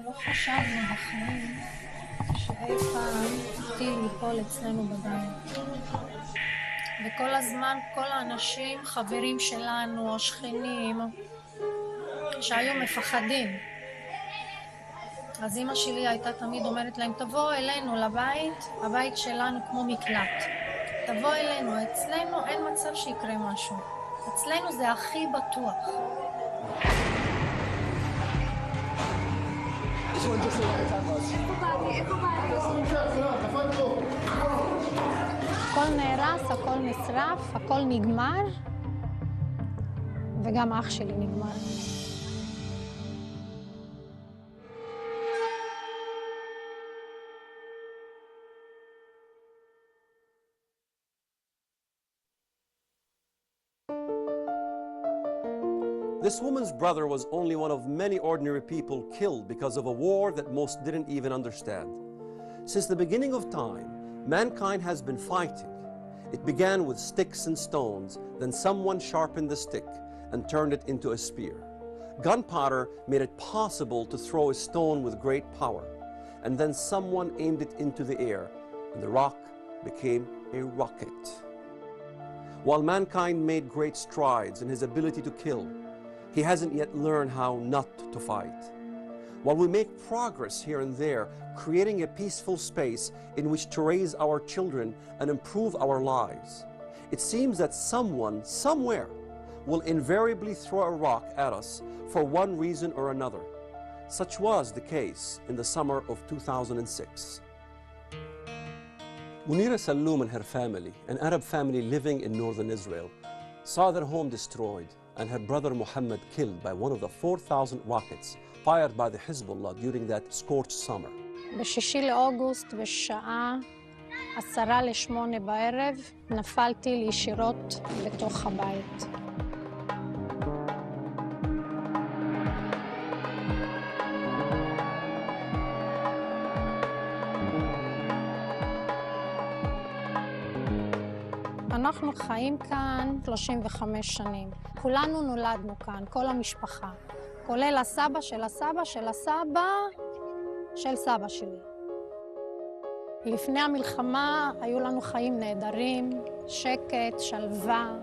לא חשבנו בחיים שאי פעם טיל ייפול אצלנו בבית. וכל הזמן כל האנשים, חברים שלנו או שכנים, שהיו מפחדים. אז אמא שלי הייתה תמיד אומרת להם, תבואו אלינו לבית, הבית שלנו כמו מקלט. תבואו אלינו, אצלנו אין מצב שיקרה משהו. אצלנו זה הכי בטוח. הכל נהרס, הכל נשרף, הכל נגמר, וגם אח שלי נגמר. This woman's brother was only one of many ordinary people killed because of a war that most didn't even understand. Since the beginning of time, mankind has been fighting. It began with sticks and stones, then someone sharpened the stick and turned it into a spear. Gunpowder made it possible to throw a stone with great power, and then someone aimed it into the air, and the rock became a rocket. While mankind made great strides in his ability to kill, he hasn't yet learned how not to fight. While we make progress here and there, creating a peaceful space in which to raise our children and improve our lives, it seems that someone, somewhere, will invariably throw a rock at us for one reason or another. Such was the case in the summer of 2006. Munira Salloum and her family, an Arab family living in northern Israel, saw their home destroyed and her brother Muhammad killed by one of the 4,000 rockets fired by the Hezbollah during that scorched summer. ב-6 לאוגוסט בשעה 7:50 בערב נפלתי ישירות בתוך הבית. אנחנו חיים כאן 35 שנים. כולנו נולדנו כאן, כל המשפחה. כולל הסבא של הסבא של הסבא של סבא שלי. לפני המלחמה היו לנו חיים נהדרים, שקט, שלווה,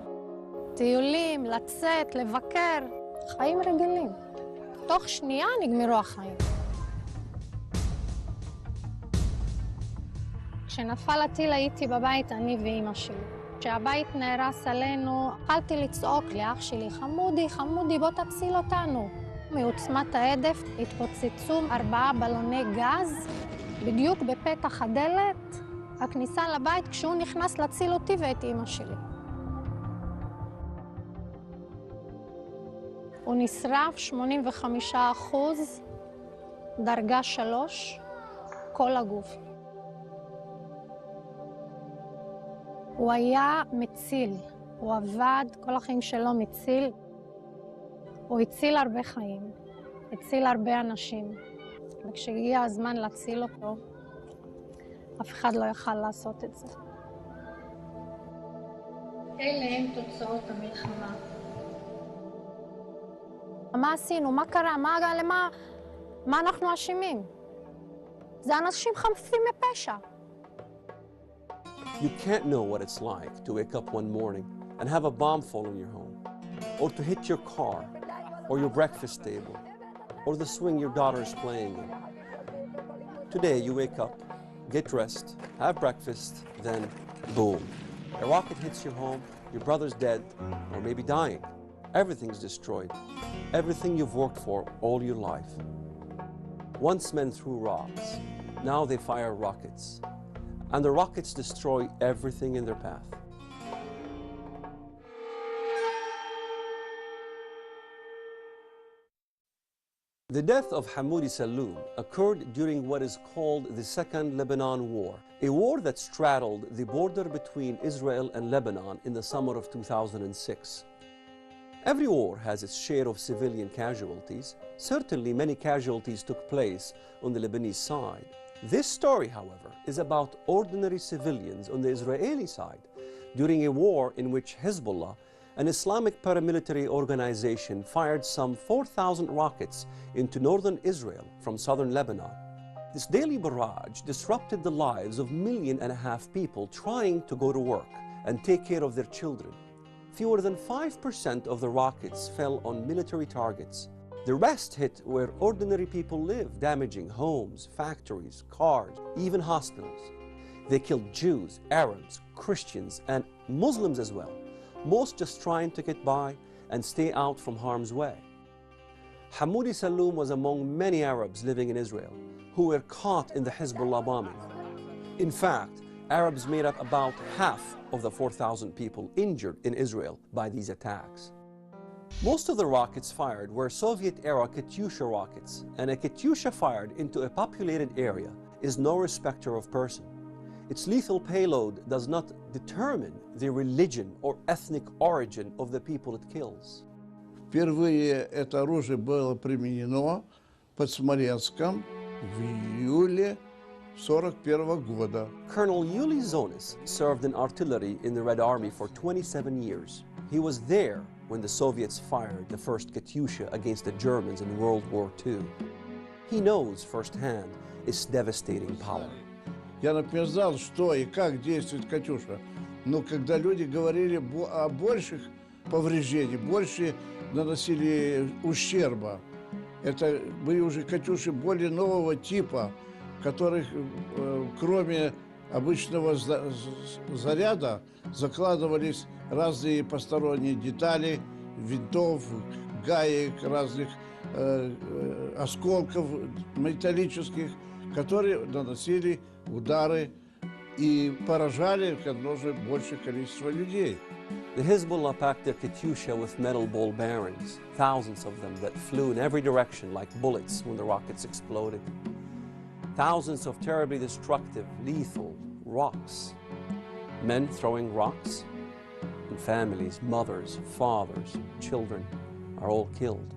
טיולים, לצאת, לבקר, חיים רגילים. תוך שנייה נגמרו החיים. כשנפל הטיל הייתי בבית, אני ואמא שלי. כשהבית נהרס עלינו, התחלתי לצעוק לאח שלי, חמודי, חמודי, בוא תציל אותנו. מעוצמת ההדף התפוצצו 4 בלוני גז, בדיוק בפתח הדלת, הכניסה לבית, כשהוא נכנס להציל אותי ואת אמא שלי. הוא נשרף 85%, דרגה 3, כל הגוף. הוא היה מציל, הוא עבד, כל החיים שלו מציל. הוא הציל הרבה חיים, הציל הרבה אנשים. וכשהגיע הזמן להציל אותו, אף אחד לא יכל לעשות את זה. אלה הם תוצאות המלחמה. מה עשינו? מה קרה? מה אנחנו אשמים? זה אנשים חפים מפשע. You can't know what it's like to wake up one morning and have a bomb fall on your home, or to hit your car, or your breakfast table, or the swing your daughter is playing in. Today you wake up, get dressed, have breakfast, then boom. A rocket hits your home, your brother's dead, or maybe dying. Everything's destroyed. Everything you've worked for all your life. Once men threw rocks, now they fire rockets. And the rockets destroy everything in their path. The death of Hamoudi Salloum occurred during what is called the Second Lebanon War, a war that straddled the border between Israel and Lebanon in the summer of 2006. Every war has its share of civilian casualties. Certainly many casualties took place on the Lebanese side. This story, however, is about ordinary civilians on the Israeli side during a war in which Hezbollah An Islamic paramilitary organization fired some 4,000 rockets into northern Israel from southern Lebanon. This daily barrage disrupted the lives of 1.5 million people trying to go to work and take care of their children. Fewer than 5% of the rockets fell on military targets. The rest hit where ordinary people live, damaging homes, factories, cars, even hospitals. They killed Jews, Arabs, Christians, and Muslims as well, most just trying to get by and stay out from harm's way. Hamoudi Saloum was among many Arabs living in Israel who were caught in the Hezbollah bombing. In fact, Arabs made up about half of the 4,000 people injured in Israel by these attacks. Most of the rockets fired were Soviet-era Katyusha rockets, and a Katyusha fired into a populated area is no respecter of person. Its lethal payload does not determine the religion or ethnic origin of the people it kills. Впервые это оружие было применено под Смоленском в июле 1941 года. Colonel Yuli Zonis served in artillery in the Red Army for 27 years. He was there when the Soviets fired the first Katyusha against the Germans in World War II. He knows firsthand its devastating power. Я, например, знал, что и как действует «Катюша». Но когда люди говорили о больших повреждениях, больше наносили ущерба, это были уже «Катюши» более нового типа, в которых кроме обычного заряда закладывались разные посторонние детали, винтов, гаек, разных осколков металлических, которые наносили удары и поражали как можно большее количество людей. The Hezbollah packed their Katyusha with metal ball bearings, thousands of them that flew in every direction like bullets when the rockets exploded. Thousands of terribly destructive, lethal rocks. Men throwing rocks, and families, mothers, fathers, children are all killed.